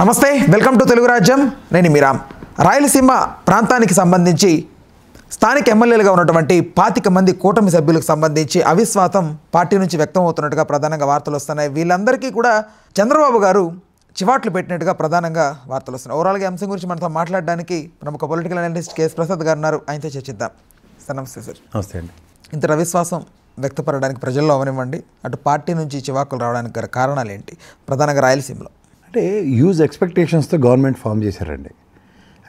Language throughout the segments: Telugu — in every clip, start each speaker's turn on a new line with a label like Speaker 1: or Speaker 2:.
Speaker 1: నమస్తే, వెల్కమ్ టు తెలుగు రాజ్యం. నేను మీరామ్. రాయలసీమ ప్రాంతానికి సంబంధించి స్థానిక ఎమ్మెల్యేలుగా ఉన్నటువంటి 25 మంది కూటమి సభ్యులకు సంబంధించి అవిశ్వాసం పార్టీ నుంచి వ్యక్తం అవుతున్నట్టుగా ప్రధానంగా వార్తలు వస్తున్నాయి. వీళ్ళందరికీ కూడా చంద్రబాబు గారు చివాట్లు పెట్టినట్టుగా ప్రధానంగా వార్తలు వస్తున్నాయి. ఓవరాల్గా అంశం గురించి మనతో మాట్లాడడానికి ప్రముఖ పొలిటికల్ అనలిస్ట్ కేఎస్ ప్రసాద్ గారు ఉన్నారు. ఆయనతో చర్చిద్దాం. సార్ నమస్తే. సార్
Speaker 2: నమస్తే అండి.
Speaker 1: ఇంత అవిశ్వాసం వ్యక్తపడడానికి ప్రజల్లో అవనివ్వండి, అటు పార్టీ నుంచి చివాకులు రావడానికి గల కారణాలు ఏంటి ప్రధానంగా రాయలసీమలో?
Speaker 2: అంటే హ్యూజ్ ఎక్స్పెక్టేషన్స్తో గవర్నమెంట్ ఫామ్ చేశారండి.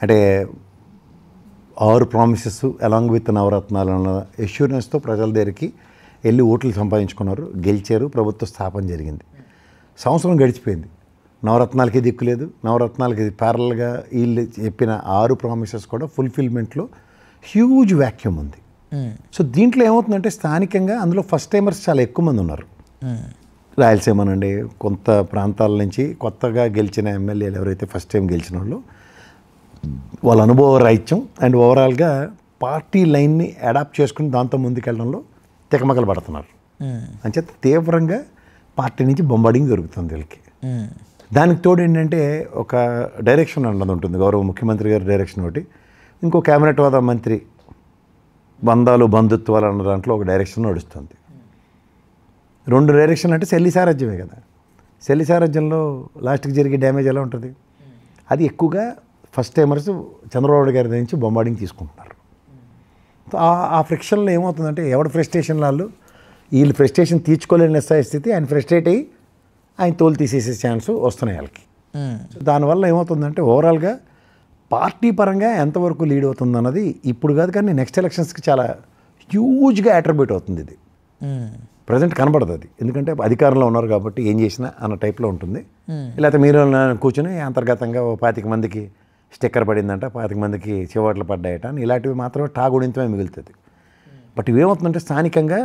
Speaker 2: అంటే 6 ప్రామిసెస్ అలాంగ్ విత్ నవరత్నాలు అన్న ఎష్యూరెన్స్తో ప్రజల దగ్గరికి వెళ్ళి ఓట్లు సంపాదించుకున్నారు, గెలిచారు, ప్రభుత్వ స్థాపన జరిగింది. సంవత్సరం గడిచిపోయింది, నవరత్నాలకి దిక్కులేదు. నవరత్నాలకి ప్యారల్గా వీళ్ళు చెప్పిన 6 ప్రామిసెస్ కూడా ఫుల్ఫిల్మెంట్లో హ్యూజ్ వ్యాక్యూమ్ ఉంది. సో దీంట్లో ఏమవుతుందంటే స్థానికంగా అందులో ఫస్ట్ టైమర్స్ చాలా ఎక్కువ మంది ఉన్నారు. రాయలసీమనండి, కొంత ప్రాంతాల నుంచి కొత్తగా గెలిచిన ఎమ్మెల్యేలు ఎవరైతే ఫస్ట్ టైం గెలిచిన వాళ్ళ అనుభవ రాహిత్యం అండ్ ఓవరాల్గా పార్టీ లైన్ని అడాప్ట్ చేసుకుని దాంతో ముందుకెళ్ళడంలో తికమకలు పడుతున్నారు. అంచేత తీవ్రంగా పార్టీ నుంచి బొంబార్డింగ్ జరుగుతుంది వీళ్ళకి. దానికి తోడు ఏంటంటే ఒక డైరెక్షన్ అన్నది ఉంటుంది, గౌరవ ముఖ్యమంత్రి గారి డైరెక్షన్ ఒకటి, ఇంకో కేబినెట్ హోదా మంత్రి బంధాలు బంధుత్వాలు అన్న దాంట్లో ఒక డైరెక్షన్ నడుస్తుంది. 2 డైరెక్షన్ అంటే శల్య సారథ్యమే కదా. శల్య సారథ్యంలో లాస్ట్కి జరిగే డ్యామేజ్ ఎలా ఉంటుంది? అది ఎక్కువగా ఫస్ట్ టైమర్స్ చంద్రబాబు గారి నుంచి బొంబార్డింగ్ తీసుకుంటున్నారు. ఆ ఫ్రిక్షన్లో ఏమవుతుందంటే ఎవడు ఫ్రస్ట్రేషన్ వీళ్ళు ఫ్రస్ట్రేషన్ తీర్చుకోలేని స్థితి, ఆయన ఫ్రస్ట్రేట్ అయ్యి ఆయన తోలు తీసేసే ఛాన్స్ వస్తున్నాయి వాళ్ళకి. సో దానివల్ల ఏమవుతుందంటే ఓవరాల్గా పార్టీ పరంగా ఎంతవరకు లీడ్ అవుతుంది అన్నది ఇప్పుడు కాదు, కానీ నెక్స్ట్ ఎలక్షన్స్కి చాలా హ్యూజ్గా అట్రిబ్యూట్ అవుతుంది. ఇది ప్రజెంట్ కనబడదు అది, ఎందుకంటే అధికారంలో ఉన్నారు కాబట్టి ఏం చేసినా అన్న టైప్లో ఉంటుంది. లేకపోతే మీరు కూర్చొని అంతర్గతంగా 25 మందికి స్టిక్కర్ పడిందంట, 25 మందికి చివాట్లు పడ్డాయట అని ఇలాంటివి మాత్రమే టాగుడించమే మిగులుతుంది. బట్ ఇవేమవుతుందంటే స్థానికంగా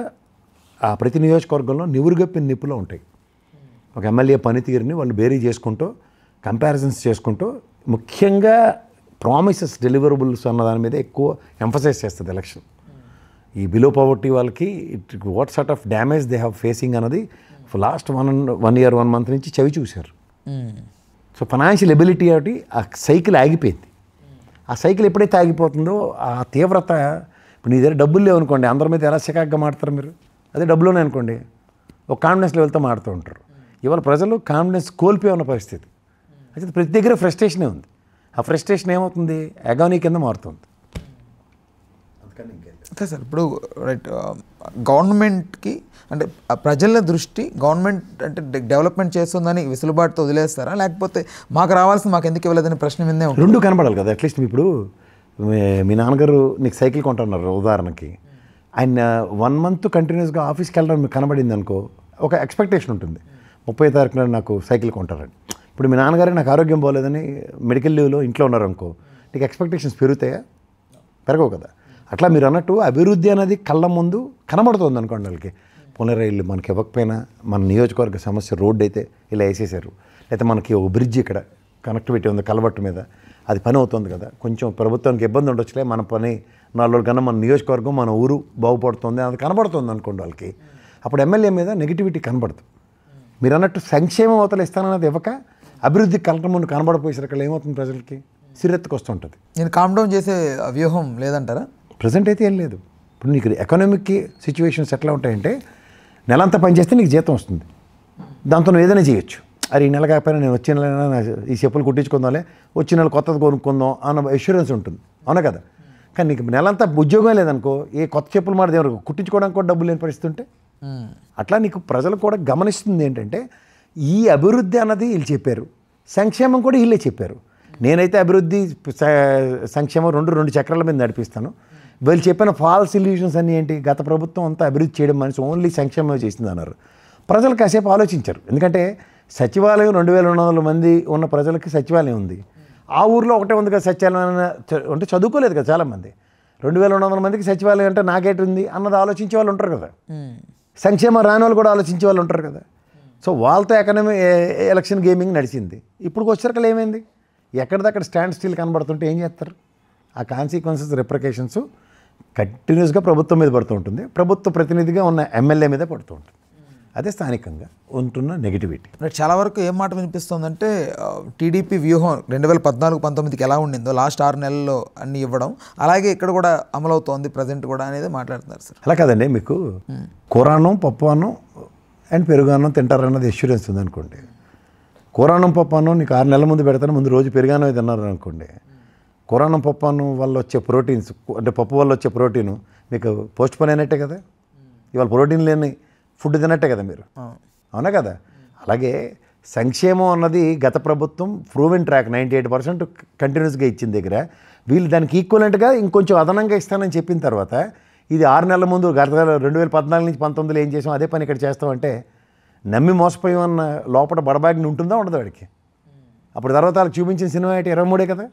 Speaker 2: ఆ ప్రతి నియోజకవర్గంలో నివురుగప్పిన నిప్పులో ఉంటాయి. ఒక ఎమ్మెల్యే పనితీరుని వాళ్ళు బేరీ చేసుకుంటూ కంపారిజన్స్ చేసుకుంటూ ముఖ్యంగా ప్రామిసెస్ డెలివరబుల్స్ అన్న దాని మీద ఎక్కువ ఎంఫసైజ్ చేస్తుంది ఎలక్షన్. ఈ బిలో పవర్టీ వాళ్ళకి what sort of damage they have facing అన్నది లాస్ట్ 1 year 1 month నుంచి చవి చూశారు. సో ఫైనాన్షియల్ ఎబిలిటీ ఒకటి ఆ సైకిల్ ఆగిపోయింది. ఆ సైకిల్ ఎప్పుడైతే ఆగిపోతుందో ఆ తీవ్రత, ఇప్పుడు నీ దగ్గర డబ్బులు లేవనుకోండి, అందరి మీద ఎలా చికాగ్గా మాడతారు మీరు? అదే డబ్బులోనే అనుకోండి, ఒక కాన్ఫిడెన్స్ లెవెల్తో మాడుతూ ఉంటారు. ఇవాళ ప్రజలు కాన్ఫిడెన్స్ కోల్పోయి ఉన్న పరిస్థితి. అయితే ప్రతి దగ్గర ఫ్రస్ట్రేషనే ఉంది. ఆ ఫ్రస్ట్రేషన్ ఏమవుతుంది? అగానీ కింద మారుతుంది.
Speaker 1: అంతే సార్. ఇప్పుడు రైట్, గవర్నమెంట్కి అంటే ప్రజల దృష్టి గవర్నమెంట్ అంటే డెవలప్మెంట్ చేస్తుందని విసులుబాటుతో వదిలేస్తారా, లేకపోతే మాకు రావాల్సింది మాకు ఎందుకు ఇవ్వలేదని ప్రశ్న మీదే ఉంటుంది?
Speaker 2: రెండు కనపడాలి కదా. అట్లీస్ట్ ఇప్పుడు మీ నాన్నగారు నీకు సైకిల్ కొంటున్నారు ఉదాహరణకి, ఆయన 1 month కంటిన్యూస్గా ఆఫీస్కి వెళ్ళడం మీకు కనబడింది అనుకో, ఒక ఎక్స్పెక్టేషన్ ఉంటుంది 30వ తారీఖున నాకు సైకిల్ కొంటారని. ఇప్పుడు మీ నాన్నగారే నాకు ఆరోగ్యం బాగోలేదని మెడికల్ లీవ్లో ఇంట్లో ఉన్నారనుకో, నీకు ఎక్స్పెక్టేషన్స్ పెరుగుతాయా? పెరగవు కదా. అట్లా మీరు అన్నట్టు అభివృద్ధి అనేది కళ్ళ ముందు కనబడుతుంది అనుకోండి వాళ్ళకి. పునరైళ్ళు మనకి ఇవ్వకపోయినా మన నియోజకవర్గ సమస్య రోడ్డు అయితే ఇలా వేసేసారు, లేకపోతే మనకి ఒక బ్రిడ్జ్ ఇక్కడ కనెక్టివిటీ ఉంది కలబట్టు మీద, అది పని అవుతుంది కదా. కొంచెం ప్రభుత్వానికి ఇబ్బంది ఉండొచ్చులే, మన పని 4 రోజుల కన్నా మన నియోజకవర్గం మన ఊరు బాగుపడుతుంది, అది కనబడుతుంది అనుకోండి వాళ్ళకి. అప్పుడు ఎమ్మెల్యే మీద నెగిటివిటీ కనబడదు. మీరు అన్నట్టు సంక్షేమం అవతల ఇస్తానన్నది ఇవ్వక అభివృద్ధి కళ్ళ ముందు కనబడిపోయేసరికి ఏమవుతుంది? ప్రజలకి సిరెత్తుకు వస్తుంటుంది.
Speaker 1: నేను కామ్ డౌన్ చేసే వ్యూహం లేదంటారా?
Speaker 2: ప్రజెంట్ అయితే ఏం లేదు. ఇప్పుడు నీకు ఎకనామిక్ సిచ్యువేషన్స్ ఎట్లా ఉంటాయంటే, నెలంతా పనిచేస్తే నీకు జీతం వస్తుంది, దాంతో నువ్వు ఏదైనా చేయొచ్చు. అరే ఈ నెల కాకపోయినా నేను వచ్చే నెల ఈ చెప్పులు కుట్టించుకుందాంలే, వచ్చే నెల కొత్తది కొనుక్కుందాం అన్న అష్యూరెన్స్ ఉంటుంది, అవునా కదా. కానీ నీకు నెలంతా ఉద్యోగం లేదనుకో, ఏ కొత్త చెప్పులు మాట దేవుడు కుట్టించుకోవడానికి కూడా డబ్బులు లేని పరిస్థితి ఉంటే, అట్లా నీకు ప్రజలు కూడా గమనిస్తుంది ఏంటంటే ఈ అభివృద్ధి అన్నది వీళ్ళు చెప్పారు, సంక్షేమం కూడా వీళ్ళే చెప్పారు. నేనైతే అభివృద్ధి సంక్షేమం రెండు చక్రాల మీద నడిపిస్తాను. వీళ్ళు చెప్పిన ఫాల్స్ ఇల్యూషన్స్ అన్నీ ఏంటి? గత ప్రభుత్వం అంతా అభివృద్ధి చేయడం మనిషి ఓన్లీ సంక్షేమం చేసింది అన్నారు. ప్రజలు కాసేపు ఆలోచించారు. ఎందుకంటే సచివాలయం 2200 మంది ఉన్న ప్రజలకి సచివాలయం ఉంది. ఆ ఊర్లో ఒకటే ఉంది కదా సచివాలయం, అంటే చదువుకోలేదు కదా చాలామంది. 2200 మందికి సచివాలయం అంటే నాకేటి ఉంది అన్నది ఆలోచించే వాళ్ళు ఉంటారు కదా. సంక్షేమం రాని వాళ్ళు కూడా ఆలోచించే వాళ్ళు ఉంటారు కదా. సో వాళ్ళతో ఎలక్షన్ గేమింగ్ నడిచింది. ఇప్పుడు వచ్చేసరికి ఏమైంది? ఎక్కడిదక్కడ స్టాండ్ స్టిల్ కనబడుతుంటే ఏం చేస్తారు? ఆ కాన్సిక్వెన్సెస్ అదే స్థానికంగా ఉంటున్న నెగిటివిటీ.
Speaker 1: చాలా వరకు ఏం మాట వినిపిస్తుందంటే టీడీపీ వ్యూహం 2014-19కి ఎలా ఉండిందో లాస్ట్ 6 నెలల్లో అన్ని ఇవ్వడం అలాగే ఇక్కడ కూడా అమలవుతోంది ప్రజెంట్ కూడా అనేది మాట్లాడుతున్నారు సార్.
Speaker 2: అలా కాదండి, మీకు కూరాన్నం పప్పు అన్నం అండ్ పెరుగు అన్నం తింటారన్నది ఎష్యూరెన్స్ ఉందనుకోండి. కూరాన్నం పప్పు అన్నం నీకు 6 నెలల ముందు పెడతాను, ముందు రోజు పెరుగన్నం తిన్నారు అనుకోండి. కూరాన్నం పప్పు అన్నం వల్ల వచ్చే ప్రోటీన్స్ అంటే పప్పు వల్ల వచ్చే ప్రోటీను మీకు పోస్ట్ పోన్ అయినట్టే కదా. ఇవాళ ప్రోటీన్ లేని ఫుడ్ తినట్టే కదా మీరు, అవునా కదా. అలాగే సంక్షేమం అన్నది గత ప్రభుత్వం ప్రూవెన్ ట్రాక్ 98% కంటిన్యూస్గా ఇచ్చిన దగ్గర వీళ్ళు దానికి ఈక్వలెంట్గా ఇంకొంచెం అదనంగా ఇస్తానని చెప్పిన తర్వాత ఇది 6 నెలల ముందు గత 2014 నుంచి 19లో ఏం చేసాం అదే పని ఇక్కడ చేస్తామంటే నమ్మి మోసపోయామన్న లోపల బడబాగిని ఉంటుందా ఉండదు వాడికి. అప్పుడు తర్వాత వాళ్ళకి చూపించిన సినిమా ఏంటి 23 కదా.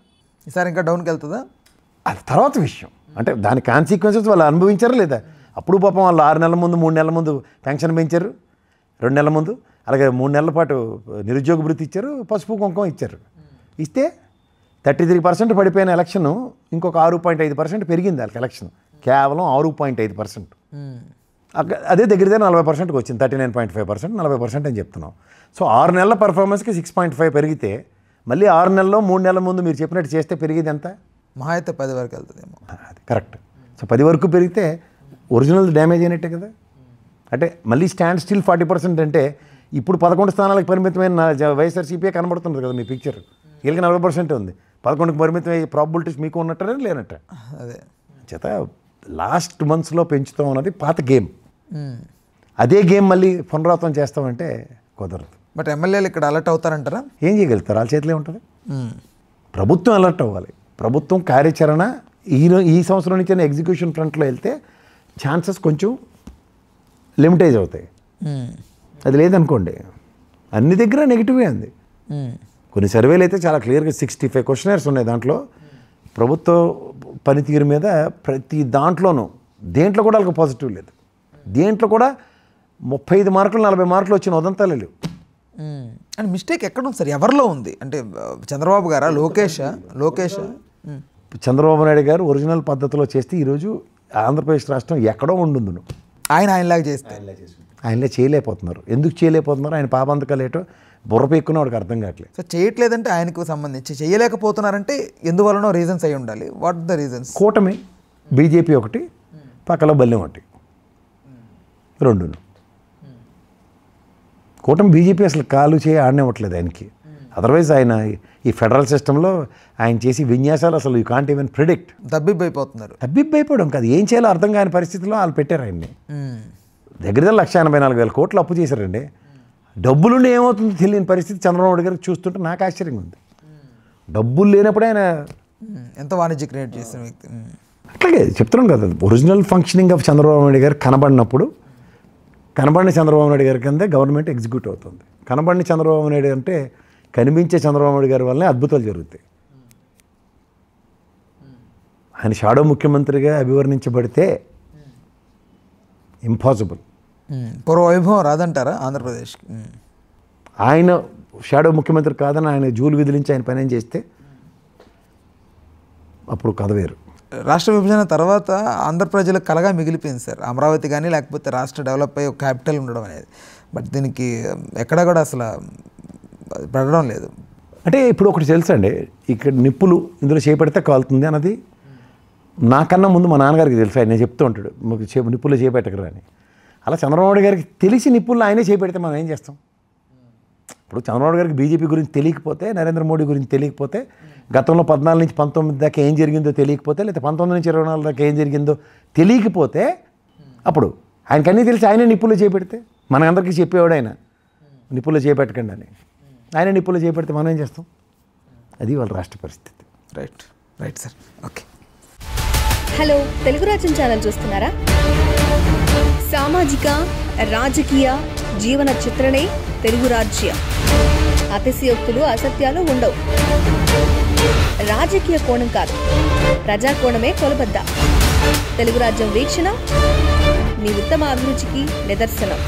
Speaker 1: ఈసారి ఇంకా డౌన్కి వెళ్తుందా
Speaker 2: అది తర్వాత విషయం. అంటే దాని కాన్సిక్వెన్సెస్ వాళ్ళు అనుభవించారా లేదా. అప్పుడు పాపం వాళ్ళు 6 నెలల ముందు 3 నెలల ముందు పెన్షన్ పెంచారు, 2 నెలల ముందు అలాగే 3 నెలల పాటు నిరుద్యోగ భృతి ఇచ్చారు, పసుపు కుంకుమ ఇచ్చారు. ఇస్తే 33% పడిపోయిన ఎలక్షన్ ఇంకొక 6.5% పెరిగింది వాళ్ళకి ఎలక్షన్, కేవలం 6.5%. అదే దగ్గర 40%కి వచ్చింది, 39.5%, 40% అని చెప్తున్నాం. సో 6 నెలల పర్ఫార్మెన్స్కి 6.5 పెరిగితే మళ్ళీ 6 నెలల్లో 3 నెలల ముందు మీరు చెప్పినట్టు చేస్తే పెరిగేది ఎంత,
Speaker 1: మహా అయితే 10 వరకు వెళ్తుందేమో.
Speaker 2: అది కరెక్ట్. సో 10 వరకు పెరిగితే ఒరిజినల్ డ్యామేజ్ అయినట్టే కదా. అంటే మళ్ళీ స్టాండ్ స్టిల్ 40% అంటే ఇప్పుడు 11 స్థానాలకు పరిమితమైన వైఎస్ఆర్సీపీ కనబడుతుంది కదా మీ పిక్చర్. వీళ్ళకి 40% ఉంది, 11కి పరిమితమయ్యే ప్రాబిలిటీస్ మీకు ఉన్నట్టే లేనట్టే.
Speaker 1: అదే
Speaker 2: చేత లాస్ట్ మంత్స్లో పెంచుతాం అన్నది పాత గేమ్. అదే గేమ్ మళ్ళీ పునరావృతం చేస్తామంటే కుదరదు.
Speaker 1: బట్ ఎమ్మెల్యేలు ఇక్కడ అలర్ట్ అవుతారంటారా?
Speaker 2: ఏం చేయగలుగుతారు, వాళ్ళ చేతిలో ఉంటుంది. ప్రభుత్వం అలర్ట్ అవ్వాలి. ప్రభుత్వం కార్యాచరణ ఈ సంవత్సరం నుంచి ఎగ్జిక్యూషన్ ఫ్రంట్లో వెళ్తే ఛాన్సెస్ కొంచెం లిమిటేజ్ అవుతాయి. అది లేదనుకోండి అన్ని దగ్గర నెగిటివే ఉంది. కొన్ని సర్వేలు అయితే చాలా క్లియర్గా 65 క్వశ్చనర్స్ ఉన్నాయి. దాంట్లో ప్రభుత్వ పనితీరు మీద ప్రతి దాంట్లోనూ దేంట్లో కూడా వాళ్ళకి పాజిటివ్ లేదు. దేంట్లో కూడా 35 మార్కులు 40 మార్కులు వచ్చిన ఉదంతాలే లేవు.
Speaker 1: అండ్ మిస్టేక్ ఎక్కడ ఉంది సార్, ఎవరిలో ఉంది అంటే చంద్రబాబు గారా లోకేష్?
Speaker 2: చంద్రబాబు నాయుడు గారు ఒరిజినల్ పద్ధతిలో చేస్తే ఈరోజు ఆంధ్రప్రదేశ్ రాష్ట్రం ఎక్కడో ఉండుందును.
Speaker 1: ఆయనలాగా చేస్తే
Speaker 2: ఆయనలే చేయలేకపోతున్నారు. ఎందుకు చేయలేకపోతున్నారు, ఆయన పాపంతకాలు ఏటో బుర్ర పెక్కున్న వాడికి అర్థం కావట్లేదు.
Speaker 1: సో చేయట్లేదంటే ఆయనకు సంబంధించి చేయలేకపోతున్నారంటే ఎందువలనో రీజన్స్ అయి ఉండాలి. What the reasons?
Speaker 2: కూటమి బీజేపీ ఒకటి, పక్కలో బల్యం ఒకటి, రెండును. కూటమి బీజేపీ అసలు కాలు చేయి ఆడనివ్వట్లేదు ఆయనకి. అదర్వైజ్ ఆయన ఈ ఫెడరల్ సిస్టంలో ఆయన చేసి విన్యాసాలు అసలు యూ కాంట్ ఈవెన్ ప్రిడిక్ట్.
Speaker 1: దబ్బిబ్బైపోతున్నారు.
Speaker 2: దబ్బిబ్బైపోవడం కాదు, ఏం చేయాలో అర్థం కాని పరిస్థితిలో వాళ్ళు పెట్టారు ఆయన్ని. దగ్గర 184,000 కోట్లు అప్పు చేశారండి. డబ్బులుండి ఏమవుతుందో తెలియని పరిస్థితి చంద్రబాబు నాయుడు గారికి చూస్తుంటే నాకు ఆశ్చర్యంగా ఉంది. డబ్బులు లేనప్పుడు ఆయన
Speaker 1: ఎంత వాణిజ్య క్రియేట్ చేసిన వ్యక్తి.
Speaker 2: అట్లాగే చెప్తున్నాం కదా, original functioning of Chandrababu Naidu గారు కనబడినప్పుడు కనబడిన చంద్రబాబు నాయుడు గారి కింద గవర్నమెంట్ ఎగ్జిక్యూట్ అవుతుంది. కనబడిన చంద్రబాబు నాయుడు అంటే కనిపించే చంద్రబాబు నాయుడు గారి వల్లనే అద్భుతాలు జరుగుతాయి. ఆయన షాడో ముఖ్యమంత్రిగా అభివర్ణించబడితే ఇంపాసిబుల్.
Speaker 1: పూర్వ వైభవం రాదంటారా ఆంధ్రప్రదేశ్కి?
Speaker 2: ఆయన షాడో ముఖ్యమంత్రి కాదని ఆయన జూలు విధిలించి ఆయన పని చేస్తే అప్పుడు కథ వేరు.
Speaker 1: రాష్ట్ర విభజన తర్వాత ఆంధ్ర ప్రజలకు కలగా మిగిలిపోయింది సార్ అమరావతి కానీ, లేకపోతే రాష్ట్ర డెవలప్ అయ్యి ఒక క్యాపిటల్ ఉండడం అనేది. బట్ దీనికి ఎక్కడ కూడా అసలు పడడం లేదు.
Speaker 2: అంటే ఇప్పుడు ఒకటి తెలుసండి, ఇక్కడ నిప్పులు ఇందులో చేపెడితే కాలుతుంది అన్నది నాకన్నా ముందు మా నాన్నగారికి తెలుసు. ఆయన చెప్తూ ఉంటాడు నిప్పులు చేపెట్టకరా అని. అలా చంద్రబాబు గారికి తెలిసి నిప్పుల్లో ఆయనే చేపెడితే మనం ఏం చేస్తాం? ఇప్పుడు చంద్రబాబు గారికి బీజేపీ గురించి తెలియకపోతే, నరేంద్ర మోడీ గురించి తెలియకపోతే, గతంలో 14 నుంచి 19 దాకా ఏం జరిగిందో తెలియకపోతే, లేదా 19 నుంచి 24 దాకా ఏం జరిగిందో తెలియకపోతే, అప్పుడు ఆయనకి అన్నీ తెలిసి ఆయనే నిప్పుల్లో చేపెడితే మన అందరికీ చెప్పేవాడు ఆయన నిప్పుల్లో చేపెట్టకండి అని. ఆయన నిప్పుల్లో చేపెడితే మనం ఏం చేస్తాం? అది వాళ్ళ రాష్ట్ర పరిస్థితి.
Speaker 1: Right sir. Okay.
Speaker 3: Hello, Telugu రాజ్యం ఛానల్ చూస్తున్నారా? సామాజిక రాజకీయ జీవన చిత్రణే తెలుగు రాజ్యం. అతిశయోక్తులు అసత్యాలు ఉండవు. రాజకీయ కోణం కాదు, ప్రజా కోణమే కొలబద్ద. తెలుగు రాజ్యం వీక్షణ మీ ఉత్తమ అభిరుచికి నిదర్శనం.